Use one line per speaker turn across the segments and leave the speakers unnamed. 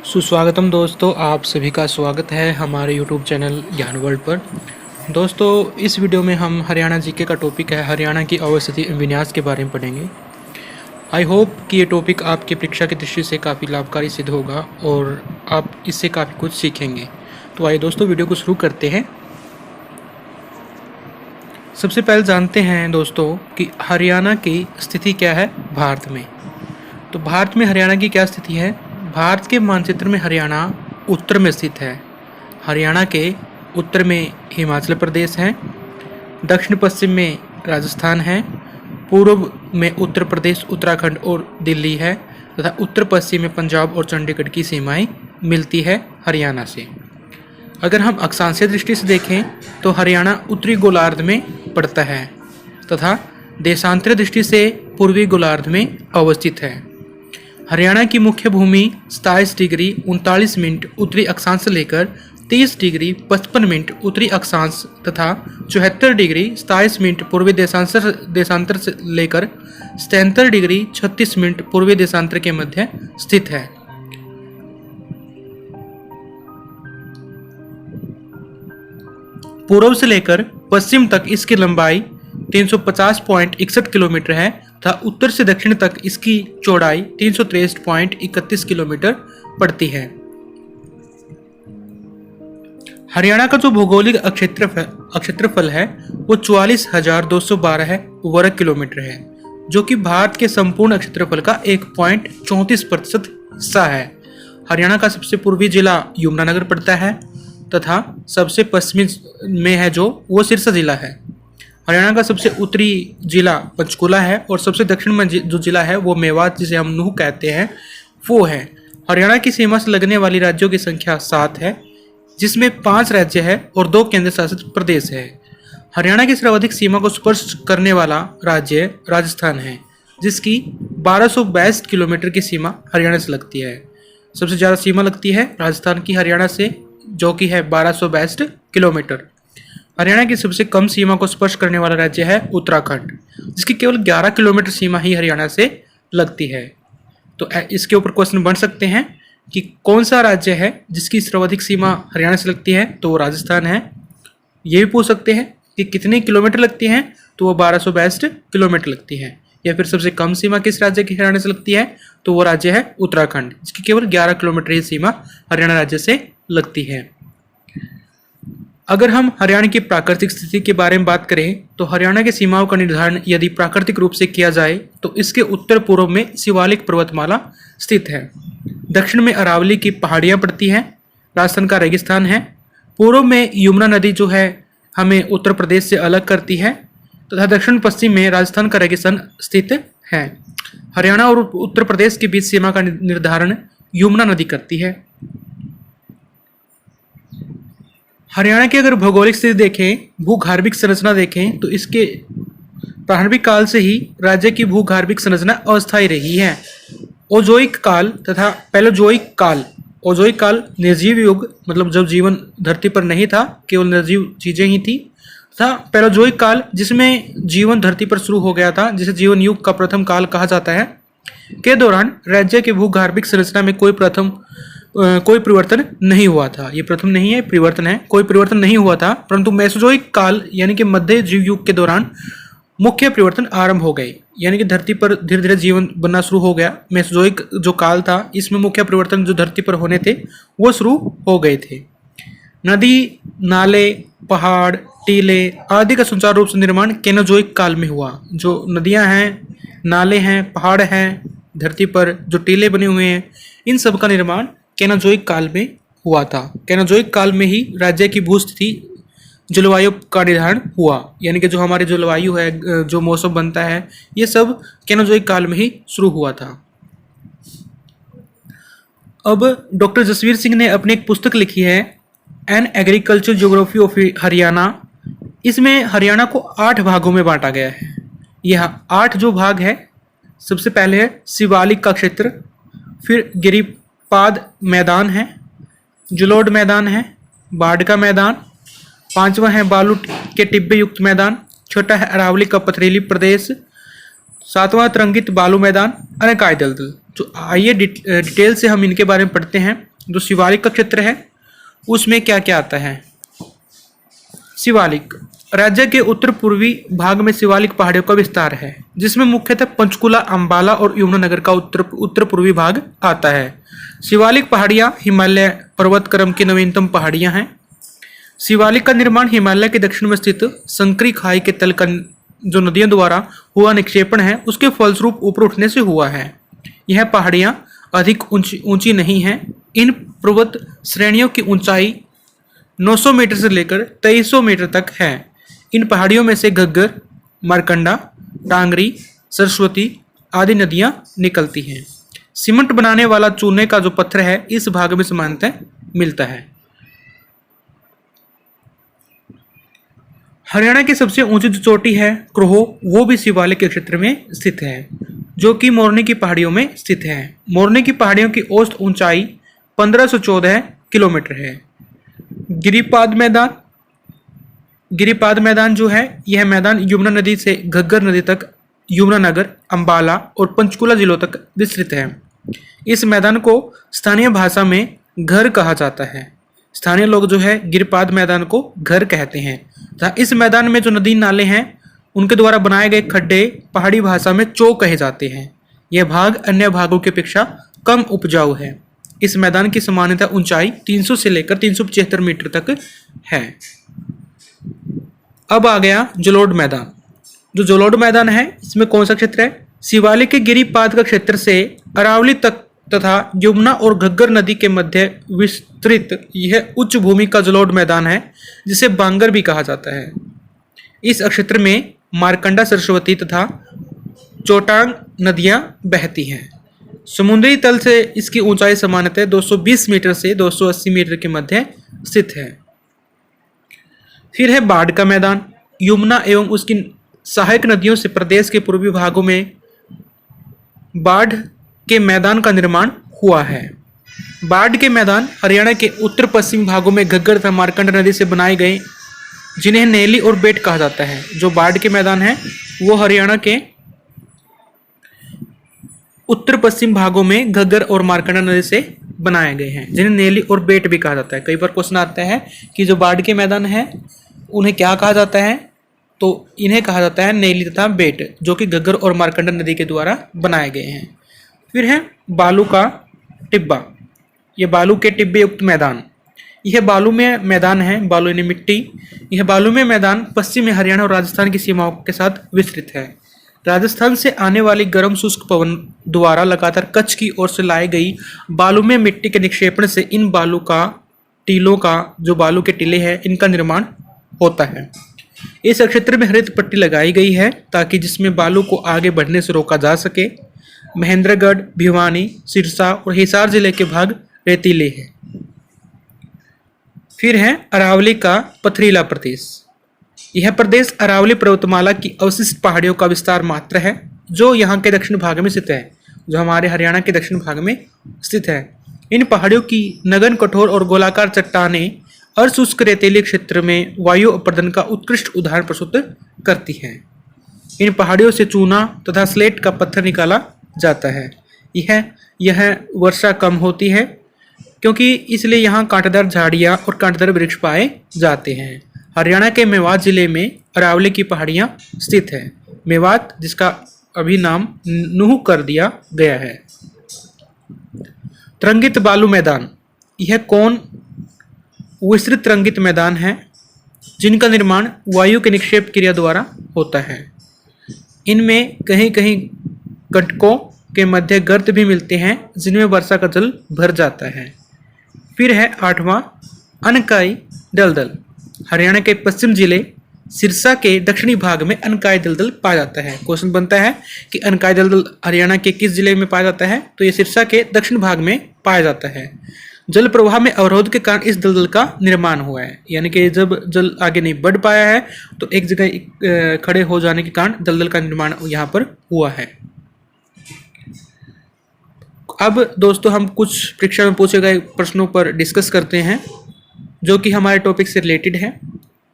सुस्वागतम दोस्तों, आप सभी का स्वागत है हमारे यूट्यूब चैनल ज्ञान वर्ल्ड पर। दोस्तों, इस वीडियो में हम हरियाणा जीके का टॉपिक है हरियाणा की अवस्थिति विन्यास के बारे में पढ़ेंगे। आई होप कि ये टॉपिक आपकी परीक्षा की दृष्टि से काफ़ी लाभकारी सिद्ध होगा और आप इससे काफ़ी कुछ सीखेंगे। तो आइए दोस्तों, वीडियो को शुरू करते हैं। सबसे पहले जानते हैं दोस्तों कि हरियाणा की स्थिति क्या है भारत में। तो भारत में हरियाणा की क्या स्थिति है। भारत के मानचित्र में हरियाणा उत्तर में स्थित है। हरियाणा के उत्तर में हिमाचल प्रदेश है, दक्षिण पश्चिम में राजस्थान है, पूर्व में उत्तर प्रदेश, उत्तराखंड और दिल्ली है तथा उत्तर पश्चिम में पंजाब और चंडीगढ़ की सीमाएं मिलती है हरियाणा से। अगर हम अक्षांशीय दृष्टि से देखें तो हरियाणा उत्तरी गोलार्ध में पड़ता है तथा देशांतरीय दृष्टि से पूर्वी गोलार्ध में अवस्थित है। हरियाणा की मुख्य भूमि 27 डिग्री 39 मिनट उत्तरी अक्षांश से लेकर 30 डिग्री 55 मिनट उत्तरी अक्षांश तथा 74 डिग्री 27 मिनट पूर्वी देशांतर से लेकर 77 डिग्री 36 मिनट पूर्वी देशांतर के मध्य स्थित है। पूर्व से लेकर पश्चिम तक इसकी लंबाई 350.61 किलोमीटर है तथा उत्तर से दक्षिण तक इसकी चौड़ाई 363.31 किलोमीटर पड़ती है। हरियाणा का जो भौगोलिक क्षेत्रफल है वो 44,212 वर्ग किलोमीटर है, जो कि भारत के संपूर्ण क्षेत्रफल का 1.34% हिस्सा है। हरियाणा का सबसे पूर्वी जिला यमुनानगर पड़ता है तथा सबसे पश्चिमी में है जो वो सिरसा जिला है। हरियाणा का सबसे उत्तरी जिला पंचकुला है और सबसे दक्षिण में जो जिला है वो मेवात, जिसे हम नूह कहते हैं, वो है। हरियाणा की सीमा से लगने वाली राज्यों की संख्या 7 है, जिसमें 5 राज्य है और 2 केंद्र शासित प्रदेश है। हरियाणा की सर्वाधिक सीमा को स्पर्श करने वाला राज्य राजस्थान है, जिसकी 1262 किलोमीटर की सीमा हरियाणा से लगती है। सबसे ज़्यादा सीमा लगती है राजस्थान की हरियाणा से, जो कि है 1262 किलोमीटर। हरियाणा की सबसे कम सीमा को स्पर्श करने वाला राज्य है उत्तराखंड, जिसकी केवल 11 किलोमीटर सीमा ही हरियाणा से लगती है। तो इसके ऊपर क्वेश्चन बन सकते हैं कि कौन सा राज्य है जिसकी सर्वाधिक सीमा हरियाणा से लगती है, तो वो राजस्थान है। ये भी पूछ सकते हैं कि कितने किलोमीटर लगती हैं, तो वो 1262 किलोमीटर लगती है। या फिर सबसे कम सीमा किस राज्य की हरियाणा से लगती है, तो वो राज्य है उत्तराखंड, जिसकी केवल 11 किलोमीटर ही सीमा हरियाणा राज्य से लगती है। अगर हम हरियाणा की प्राकृतिक स्थिति के बारे में बात करें तो हरियाणा की सीमाओं का निर्धारण यदि प्राकृतिक रूप से किया जाए तो इसके उत्तर पूर्व में शिवालिक पर्वतमाला स्थित है, दक्षिण में अरावली की पहाड़ियाँ पड़ती हैं, राजस्थान का रेगिस्तान है, पूर्व में यमुना नदी जो है हमें उत्तर प्रदेश से अलग करती है तथा दक्षिण पश्चिम में राजस्थान का रेगिस्तान स्थित है। हरियाणा और उत्तर प्रदेश के बीच सीमा का निर्धारण यमुना नदी करती है। हरियाणा की अगर भौगोलिक स्थिति देखें, भूगर्भिक संरचना देखें, तो इसके प्रारंभिक काल से ही राज्य की भूगर्भिक संरचना अस्थायी रही है। ओजोइक काल तथा पैलोजोइक काल। ओजोइक काल निर्जीव युग, मतलब जब जीवन धरती पर नहीं था, केवल निर्जीव चीजें ही थी, तथा पैलोजोइक काल जिसमें जीवन धरती पर शुरू हो गया था, जिसे जीवन युग का प्रथम काल कहा जाता है, के दौरान राज्य के भूगर्भिक संरचना में कोई परिवर्तन नहीं हुआ था। ये प्रथम नहीं है, परिवर्तन है। कोई परिवर्तन नहीं हुआ था, परंतु मेसोजोइक काल यानी कि मध्य जीव युग के दौरान मुख्य परिवर्तन आरंभ हो गए, यानी कि धरती पर धीरे धीरे जीवन बनना शुरू हो गया। मेसोजोइक जो काल था, इसमें मुख्य परिवर्तन जो धरती पर होने थे वो शुरू हो गए थे। नदी, नाले, पहाड़, टीले आदि का सुचारू रूप से निर्माण केनोजोइक काल में हुआ। जो नदियाँ हैं, नाले हैं, पहाड़ हैं, धरती पर जो टीले बने हुए हैं, इन सब का निर्माण केनोजोइक काल में हुआ था। केनोजोइक काल में ही राज्य की भूस्थिति, जलवायु का निर्धारण हुआ, यानी कि जो हमारी जलवायु है, जो मौसम बनता है, ये सब केनोजोइक काल में ही शुरू हुआ था। अब डॉक्टर जसवीर सिंह ने अपनी एक पुस्तक लिखी है, an agriculture geography of Haryana. इसमें हरियाणा को 8 भागों में बांटा गया है। यह 8 जो भाग है, सबसे पहले है शिवालिक का क्षेत्र, फिर गिरिपाद मैदान है, जलोढ़ मैदान है, बाढ़ का मैदान, 5वां है बालू के टिब्बे युक्त मैदान, छठा है अरावली का पथरीली प्रदेश, 7वां तरंगित बालू मैदान, अनकाय दलदल। तो आइए डिटेल से हम इनके बारे में पढ़ते हैं। जो शिवालिक का क्षेत्र है उसमें क्या क्या आता है। शिवालिक राज्य के उत्तर पूर्वी भाग में शिवालिक पहाड़ियों का विस्तार है, जिसमें मुख्यतः पंचकुला, अंबाला और यमुनानगर का उत्तर पूर्वी भाग आता है। शिवालिक पहाड़ियाँ हिमालय पर्वत क्रम की नवीनतम पहाड़ियाँ हैं। शिवालिक का निर्माण हिमालय के दक्षिण में स्थित संकरी खाई के तल का जो नदियों द्वारा हुआ निक्षेपण है उसके फलस्वरूप ऊपर उठने से हुआ है। यह पहाड़ियाँ अधिक ऊंची नहीं हैं। इन पर्वत श्रेणियों की ऊंचाई 900 मीटर से लेकर 2300 मीटर तक है। इन पहाड़ियों में से घग्गर, मारकंडा, टांगरी, सरस्वती आदि नदियां निकलती हैं। सीमेंट बनाने वाला चूने का जो पत्थर है इस भाग में सामान्यतः मिलता है। हरियाणा की सबसे ऊंची जो चोटी है क्रोह, वो भी शिवालिक के क्षेत्र में स्थित है, जो कि मोरनी की पहाड़ियों में स्थित है। मोरनी की पहाड़ियों की औसत ऊंचाई 1514 किलोमीटर है। गिरिपाद मैदान जो है यह मैदान यमुना नदी से घग्गर नदी तक यमुनानगर, अंबाला और पंचकुला जिलों तक विस्तृत है। इस मैदान को स्थानीय भाषा में घर कहा जाता है। स्थानीय लोग जो है गिरिपाद मैदान को घर कहते हैं तथा इस मैदान में जो नदी नाले हैं उनके द्वारा बनाए गए खड्डे पहाड़ी भाषा में चो कहे जाते हैं। यह भाग अन्य भागों की अपेक्षा कम उपजाऊ है। इस मैदान की सामान्यतः ऊंचाई 300 से लेकर 375 मीटर तक है। अब आ गया जलोढ़ मैदान। जो जलोढ़ मैदान है इसमें कौन सा क्षेत्र है? शिवालिक के गिरिपाद का क्षेत्र से अरावली तक तथा यमुना और घग्गर नदी के मध्य विस्तृत यह उच्च भूमि का जलोढ़ मैदान है, जिसे बांगर भी कहा जाता है। इस क्षेत्र में मारकंडा, सरस्वती तथा चोटांग नदियां बहती हैं। समुद्री तल से इसकी ऊंचाई सामान्यतः 220 मीटर से 280 मीटर के मध्य स्थित है। फिर है बाढ़ का मैदान। यमुना एवं उसकी सहायक नदियों से प्रदेश के पूर्वी भागों में बाढ़ के मैदान का निर्माण हुआ है। बाढ़ के मैदान हरियाणा के उत्तर पश्चिमी भागों में घग्गर तथा मारकंडा नदी से बनाए गए, जिन्हें नेली और बेट कहा जाता है। जो बाढ़ के मैदान है वो हरियाणा के उत्तर पश्चिम भागों में घग्गर और मारकंडा नदी से बनाए गए हैं, जिन्हें नेली और बेट भी कहा जाता है। कई बार क्वेश्चन आता है कि जो बाढ़ के मैदान है उन्हें क्या कहा जाता है, तो इन्हें कहा जाता है नेली तथा बेट, जो कि घग्गर और मारकंडा नदी के द्वारा बनाए गए हैं। फिर है बालू का टिब्बा। यह बालू के टिब्बे युक्त मैदान, यह बालू में मैदान है, बालू यानी मिट्टी। यह बालू में मैदान पश्चिम में हरियाणा और राजस्थान की सीमाओं के साथ विस्तृत है। राजस्थान से आने वाली गर्म शुष्क पवन द्वारा लगातार कच्छ की ओर से लाई गई बालू में मिट्टी के निक्षेपण से इन बालू का टीलों का, जो बालू के टीले हैं, इनका निर्माण होता है। इस क्षेत्र में हरित पट्टी लगाई गई है ताकि जिसमें बालू को आगे बढ़ने से रोका जा सके। महेंद्रगढ़, भिवानी, सिरसा और हिसार जिले के भाग रेतीले हैं। फिर है अरावली का पथरीला प्रदेश। यह प्रदेश अरावली पर्वतमाला की अवशिष्ट पहाड़ियों का विस्तार मात्र है, जो यहाँ के दक्षिण भाग में स्थित है, जो हमारे हरियाणा के दक्षिण भाग में स्थित है। इन पहाड़ियों की नगन, कठोर और गोलाकार चट्टानें अर्धशुष्क रेतीले क्षेत्र में वायु अपर्दन का उत्कृष्ट उदाहरण प्रस्तुत करती हैं। इन पहाड़ियों से चूना तथा स्लेट का पत्थर निकाला जाता है। यह वर्षा कम होती है क्योंकि इसलिए यहाँ कांटेदार झाड़ियाँ और कांटेदार वृक्ष पाए जाते हैं। हरियाणा के मेवात जिले में अरावली की पहाड़ियाँ स्थित है। मेवात, जिसका अभी नाम नूह कर दिया गया है। तरंगित बालू मैदान। यह कौन विस्तृत तरंगित मैदान है जिनका निर्माण वायु के निक्षेप क्रिया द्वारा होता है। इनमें कहीं कहीं गटकों के मध्य गर्त भी मिलते हैं, जिनमें वर्षा का जल भर जाता है। फिर है 8वां अनकाई दलदल। हरियाणा के पश्चिम जिले सिरसा के दक्षिणी भाग में अनकाई दलदल पाया जाता है। क्वेश्चन बनता है कि अनकाई दलदल हरियाणा के किस जिले में पाया जाता है, तो ये सिरसा के दक्षिण भाग में पाया जाता है। जल प्रवाह में अवरोध के कारण इस दलदल का निर्माण हुआ है, यानी कि जब जल आगे नहीं बढ़ पाया है तो एक जगह खड़े हो जाने के कारण दलदल का निर्माण यहाँ पर हुआ है। अब दोस्तों हम कुछ परीक्षा में पूछे गए प्रश्नों पर डिस्कस करते हैं जो कि हमारे टॉपिक से रिलेटेड है।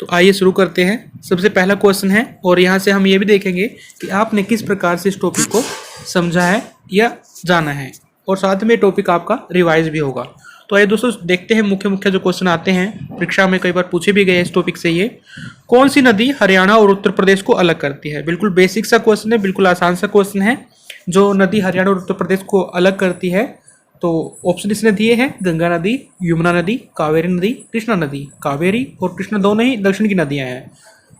तो आइए शुरू करते हैं। सबसे पहला क्वेश्चन है और यहाँ से हम ये भी देखेंगे कि आपने किस प्रकार से इस टॉपिक को समझा है या जाना है, और साथ में टॉपिक आपका रिवाइज भी होगा। तो आइए दोस्तों देखते हैं मुख्य मुख्य जो क्वेश्चन आते हैं, परीक्षा में कई बार पूछे भी गए इस टॉपिक से। ये कौन सी नदी हरियाणा और उत्तर प्रदेश को अलग करती है? बिल्कुल बेसिक सा क्वेश्चन है, बिल्कुल आसान सा क्वेश्चन है। जो नदी हरियाणा और उत्तर प्रदेश को अलग करती है, तो ऑप्शन इसने दिए हैं गंगा नदी, यमुना नदी, कावेरी नदी, कृष्णा नदी। कावेरी और कृष्णा दोनों ही दक्षिण की नदियां हैं,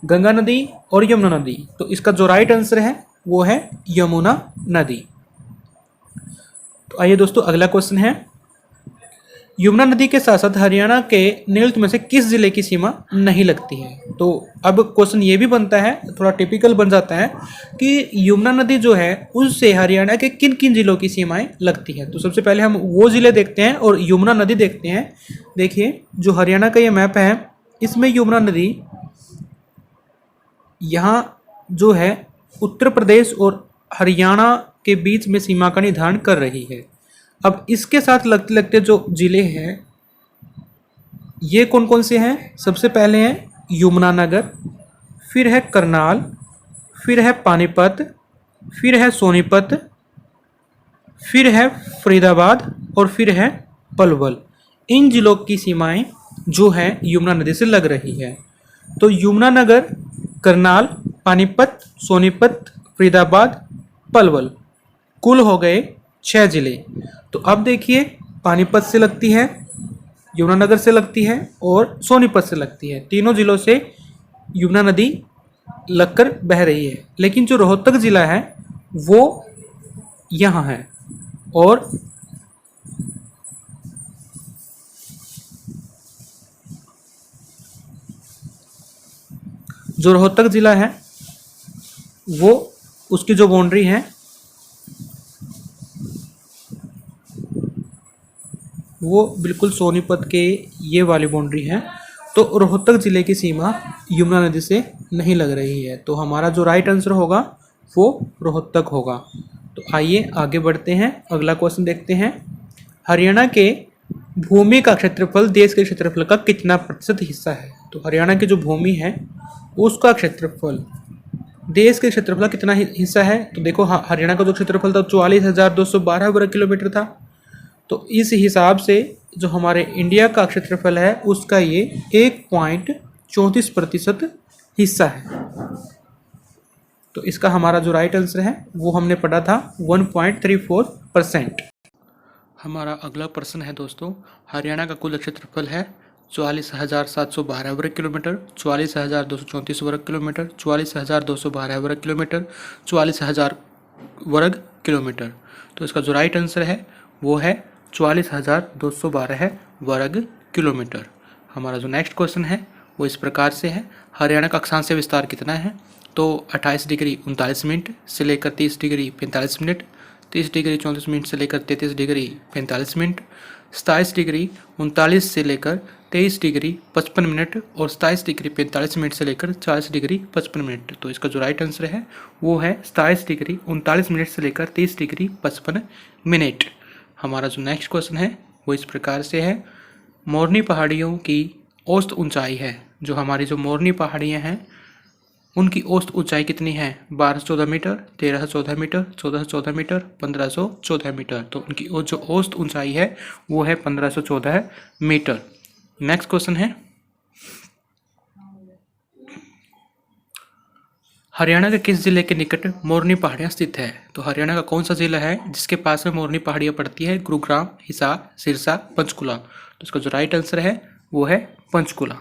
गंगा नदी और यमुना नदी। तो इसका जो राइट आंसर है वो है यमुना नदी। तो आइए दोस्तों अगला क्वेश्चन है, यमुना नदी के साथ साथ हरियाणा के निम्नलिखित में से किस जिले की सीमा नहीं लगती है? तो अब क्वेश्चन ये भी बनता है, थोड़ा टिपिकल बन जाता है कि यमुना नदी जो है उससे हरियाणा के किन किन जिलों की सीमाएं लगती है। तो सबसे पहले हम वो जिले देखते हैं और यमुना नदी देखते हैं। देखिए जो हरियाणा का ये मैप है, इसमें यमुना नदी यहाँ जो है उत्तर प्रदेश और हरियाणा के बीच में सीमा का निर्धारण कर रही है। अब इसके साथ लगते लगते जो जिले हैं ये कौन कौन से हैं? सबसे पहले हैं यमुनानगर, फिर है करनाल, फिर है पानीपत, फिर है सोनीपत, फिर है फरीदाबाद और फिर है पलवल। इन जिलों की सीमाएं जो है यमुना नदी से लग रही है। तो यमुनानगर, करनाल, पानीपत, सोनीपत, फरीदाबाद, पलवल, कुल हो गए 6 जिले। तो अब देखिए पानीपत से लगती है, यमुनानगर से लगती है और सोनीपत से लगती है। तीनों जिलों से यमुना नदी लगकर बह रही है। लेकिन जो रोहतक जिला है वो यहाँ है और जो रोहतक जिला है वो उसकी जो बाउंड्री है वो बिल्कुल सोनीपत के ये वाली बाउंड्री है। तो रोहतक ज़िले की सीमा यमुना नदी से नहीं लग रही है। तो हमारा जो राइट आंसर होगा वो रोहतक होगा। तो आइए आगे बढ़ते हैं, अगला क्वेश्चन देखते हैं। हरियाणा के भूमि का क्षेत्रफल देश के क्षेत्रफल का कितना प्रतिशत हिस्सा है? तो हरियाणा की जो भूमि है उसका क्षेत्रफल देश के क्षेत्रफल का कितना हिस्सा है? तो देखो हरियाणा का जो क्षेत्रफल था 44,212 वर्ग किलोमीटर था। तो इस हिसाब से जो हमारे इंडिया का क्षेत्रफल है उसका ये 1.34% हिस्सा है। तो इसका हमारा जो राइट आंसर है वो हमने पढ़ा था 1.34%। हमारा अगला प्रश्न है दोस्तों, हरियाणा का कुल क्षेत्रफल है 44,712 वर्ग किलोमीटर, 44,234 वर्ग किलोमीटर, 44,212 वर्ग किलोमीटर, 44,000 वर्ग किलोमीटर। तो इसका जो राइट आंसर है वो है 44,212 वर्ग किलोमीटर। हमारा जो नेक्स्ट क्वेश्चन है वो इस प्रकार से है, हरियाणा का अक्षांश विस्तार कितना है? तो 28 डिग्री 39 मिनट से लेकर 30 डिग्री 45 मिनट, 30 डिग्री 34 मिनट से लेकर 33 डिग्री 45 मिनट, 27 डिग्री 39 से लेकर 23 डिग्री 55 मिनट और 27 डिग्री 45 मिनट से लेकर 40 डिग्री 55 मिनट। तो इसका जो राइट आंसर है वो है 27 डिग्री 39 मिनट से लेकर 30 डिग्री 55 मिनट। हमारा जो नेक्स्ट क्वेश्चन है वो इस प्रकार से है, मोरनी पहाड़ियों की औसत ऊंचाई है। जो हमारी जो मोरनी पहाड़ियाँ हैं उनकी औसत ऊंचाई कितनी है? 1214 मीटर, 1314 मीटर, 1414 मीटर, 1514 मीटर। तो उनकी जो औसत ऊंचाई है वो है 1514 मीटर। नेक्स्ट क्वेश्चन है, हरियाणा के किस जिले के निकट मोरनी पहाड़ियाँ स्थित है? तो हरियाणा का कौन सा जिला है जिसके पास में मोरनी पहाड़ियाँ पड़ती है? गुरुग्राम, हिसार, सिरसा, पंचकुला। तो इसका जो राइट आंसर है वो है पंचकुला।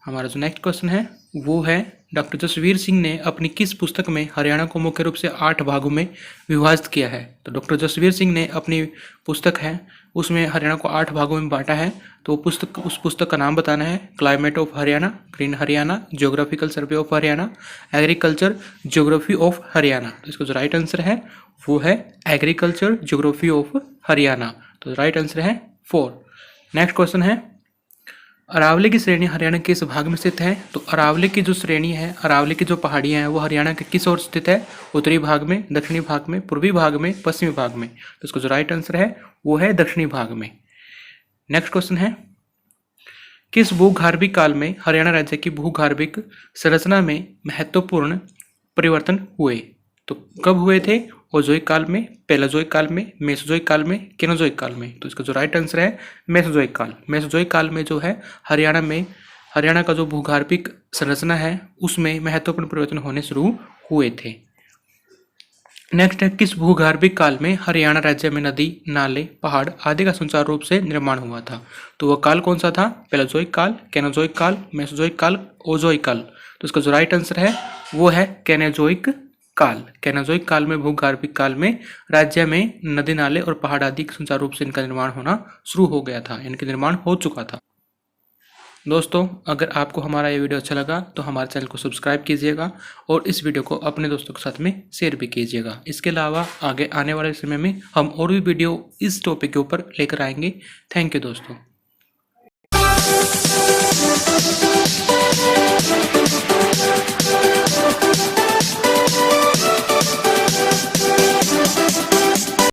हमारा जो नेक्स्ट क्वेश्चन है वो है, डॉक्टर जसवीर सिंह ने अपनी किस पुस्तक में हरियाणा को मुख्य रूप से 8 भागों में विभाजित किया है? तो डॉक्टर जसवीर सिंह ने अपनी पुस्तक है उसमें हरियाणा को 8 भागों में बांटा है। तो उस पुस्तक का नाम बताना है, climate of Haryana, green Haryana, geographical survey of Haryana, agriculture geography of Haryana. तो इसका जो राइट आंसर है वो है एग्रीकल्चर जियोग्राफी ऑफ हरियाणा। तो राइट आंसर है 4। नेक्स्ट क्वेश्चन है, अरावली की श्रेणी हरियाणा के किस भाग में स्थित है? तो अरावली की जो श्रेणी है, अरावली की जो पहाड़ियाँ हैं वो हरियाणा के किस ओर स्थित है? उत्तरी भाग में, दक्षिणी भाग में, पूर्वी भाग में, पश्चिमी भाग में। तो इसका जो राइट आंसर है वो है दक्षिणी भाग में। नेक्स्ट क्वेश्चन है, किस भूगर्भिक काल में हरियाणा राज्य की भूगर्भिक संरचना में महत्वपूर्ण परिवर्तन हुए? तो कब हुए थे? ओजोइक काल में, पैलेजोइक काल में, मेसोजोइक काल में, केनोजोइक काल में। तो इसका जो राइट आंसर है मेसोजोइक काल। मेसोजोइक काल में जो है हरियाणा का जो भूगर्भिक संरचना है उसमें महत्वपूर्ण परिवर्तन होने शुरू हुए थे। नेक्स्ट है, किस भूगर्भिक काल में हरियाणा राज्य में नदी, नाले, पहाड़ आदि का सुचारू रूप से निर्माण हुआ था? तो वह काल कौन सा था? पैलेजोइक काल, केनोजोइक काल, मेसोजोइक काल, ओजोइक काल। तो इसका जो राइट आंसर है वो है केनोजोइक काल। केनोजोइक काल में भूगर्भिक काल में राज्य में नदी, नाले और पहाड़ आदि सुचारू रूप से इनका निर्माण होना शुरू हो गया था, इनका निर्माण हो चुका था। दोस्तों, अगर आपको हमारा ये वीडियो अच्छा लगा तो हमारे चैनल को सब्सक्राइब कीजिएगा और इस वीडियो को अपने दोस्तों के साथ में शेयर भी कीजिएगा। इसके अलावा आगे आने वाले समय में हम और भी वीडियो इस टॉपिक के ऊपर लेकर आएंगे। थैंक यू दोस्तों।